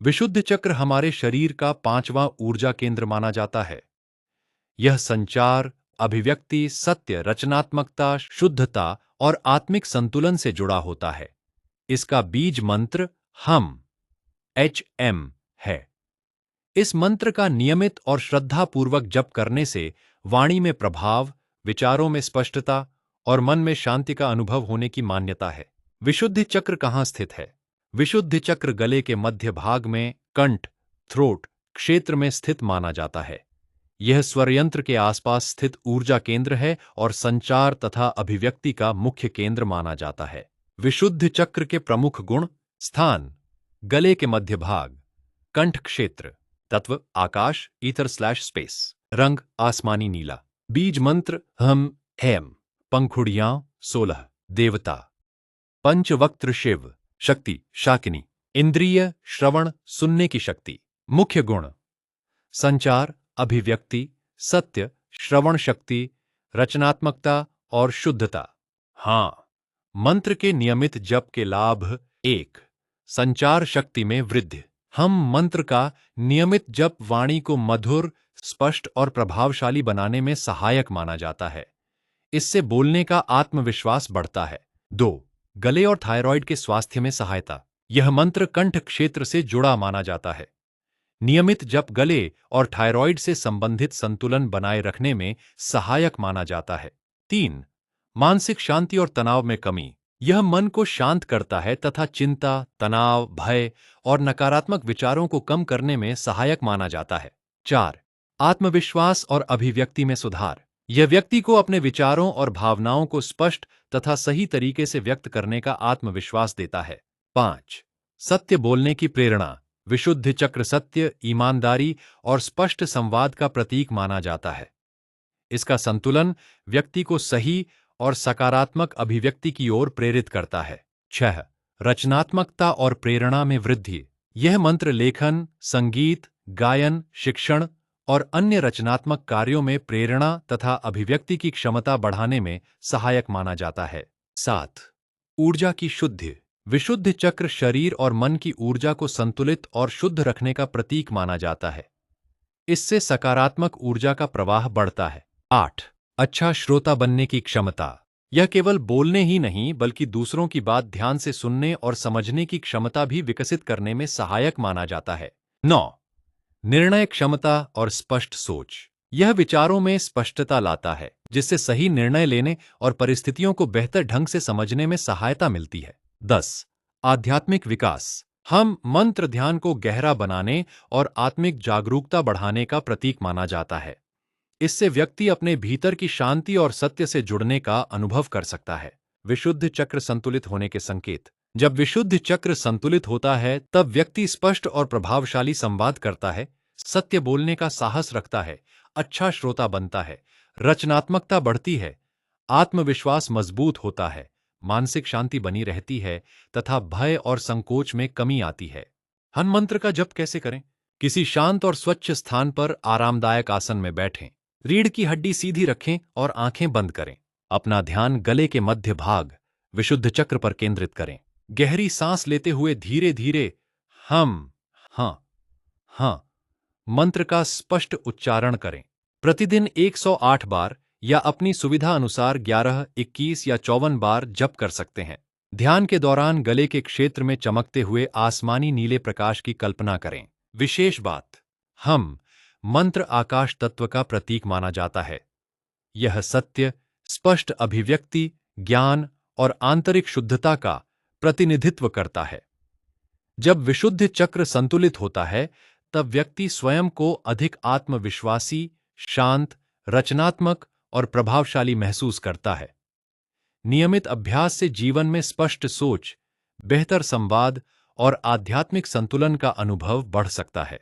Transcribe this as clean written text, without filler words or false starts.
विशुद्ध चक्र हमारे शरीर का पांचवां ऊर्जा केंद्र माना जाता है। यह संचार, अभिव्यक्ति, सत्य, रचनात्मकता, शुद्धता और आत्मिक संतुलन से जुड़ा होता है। इसका बीज मंत्र हम HM है। इस मंत्र का नियमित और श्रद्धापूर्वक जप करने से वाणी में प्रभाव, विचारों में स्पष्टता और मन में शांति का अनुभव होने की मान्यता है। विशुद्धि चक्र कहाँ स्थित है? विशुद्धि चक्र गले के मध्य भाग में कंठ, थ्रोट क्षेत्र में स्थित माना जाता है। यह स्वर यंत्र के आसपास स्थित ऊर्जा केंद्र है और संचार तथा अभिव्यक्ति का मुख्य केंद्र माना जाता है। विशुद्ध चक्र के प्रमुख गुण: स्थान गले के मध्य भाग, कंठ क्षेत्र, तत्व आकाश, ईथर/स्पेस, रंग आसमानी नीला, बीज मंत्र हम हेम, पंखुड़ियां 16, देवता पंचवक्त्र शिव, शक्ति शाकिनी, इंद्रिय श्रवण सुनने की शक्ति, मुख्य गुण संचार, अभिव्यक्ति, सत्य, श्रवण शक्ति, रचनात्मकता और शुद्धता। हाँ, मंत्र के नियमित जप के लाभ: 1. संचार शक्ति में वृद्धि। हम मंत्र का नियमित जप वाणी को मधुर, स्पष्ट और प्रभावशाली बनाने में सहायक माना जाता है। इससे बोलने का आत्मविश्वास बढ़ता है। 2. गले और थायराइड के स्वास्थ्य में सहायता। यह मंत्र कंठ क्षेत्र से जुड़ा माना जाता है। नियमित जप गले और थायराइड से संबंधित संतुलन बनाए रखने में सहायक माना जाता है। 3. मानसिक शांति और तनाव में कमी। यह मन को शांत करता है तथा चिंता, तनाव, भय और नकारात्मक विचारों को कम करने में सहायक माना जाता है। 4. आत्मविश्वास और अभिव्यक्ति में सुधार। यह व्यक्ति को अपने विचारों और भावनाओं को स्पष्ट तथा सही तरीके से व्यक्त करने का आत्मविश्वास देता है। 5. सत्य बोलने की प्रेरणा। विशुद्ध चक्र सत्य, ईमानदारी और स्पष्ट संवाद का प्रतीक माना जाता है। इसका संतुलन व्यक्ति को सही और सकारात्मक अभिव्यक्ति की ओर प्रेरित करता है। 6. रचनात्मकता और प्रेरणा में वृद्धि। यह मंत्र लेखन, संगीत, गायन, शिक्षण और अन्य रचनात्मक कार्यों में प्रेरणा तथा अभिव्यक्ति की क्षमता बढ़ाने में सहायक माना जाता है। 7. ऊर्जा की शुद्धि। विशुद्ध चक्र शरीर और मन की ऊर्जा को संतुलित और शुद्ध रखने का प्रतीक माना जाता है। इससे सकारात्मक ऊर्जा का प्रवाह बढ़ता है। 8. अच्छा श्रोता बनने की क्षमता। यह केवल बोलने ही नहीं बल्कि दूसरों की बात ध्यान से सुनने और समझने की क्षमता भी विकसित करने में सहायक माना जाता है। 9. निर्णय क्षमता और स्पष्ट सोच। यह विचारों में स्पष्टता लाता है, जिससे सही निर्णय लेने और परिस्थितियों को बेहतर ढंग से समझने में सहायता मिलती है। 10. आध्यात्मिक विकास। हम मंत्र ध्यान को गहरा बनाने और आत्मिक जागरूकता बढ़ाने का प्रतीक माना जाता है। इससे व्यक्ति अपने भीतर की शांति और सत्य से जुड़ने का अनुभव कर सकता है। विशुद्ध चक्र संतुलित होने के संकेत। जब विशुद्ध चक्र संतुलित होता है तब व्यक्ति स्पष्ट और प्रभावशाली संवाद करता है, सत्य बोलने का साहस रखता है, अच्छा श्रोता बनता है, रचनात्मकता बढ़ती है, आत्मविश्वास मजबूत होता है, मानसिक शांति बनी रहती है तथा भय और संकोच में कमी आती है। हम मंत्र का जप कैसे करें? किसी शांत और स्वच्छ स्थान पर आरामदायक आसन में बैठें। रीढ़ की हड्डी सीधी रखें और आंखें बंद करें। अपना ध्यान गले के मध्य भाग, विशुद्ध चक्र पर केंद्रित करें। गहरी सांस लेते हुए धीरे धीरे हम हाँ मंत्र का स्पष्ट उच्चारण करें। प्रतिदिन 108 बार या अपनी सुविधा अनुसार 11, 21 या 54 बार जप कर सकते हैं। ध्यान के दौरान गले के क्षेत्र में चमकते हुए आसमानी नीले प्रकाश की कल्पना करें। विशेष बात, हम मंत्र आकाश तत्व का प्रतीक माना जाता है। यह सत्य, स्पष्ट अभिव्यक्ति, ज्ञान और आंतरिक शुद्धता का प्रतिनिधित्व करता है। जब विशुद्ध चक्र संतुलित होता है तब व्यक्ति स्वयं को अधिक आत्मविश्वासी, शांत, रचनात्मक और प्रभावशाली महसूस करता है। नियमित अभ्यास से जीवन में स्पष्ट सोच, बेहतर संवाद और आध्यात्मिक संतुलन का अनुभव बढ़ सकता है।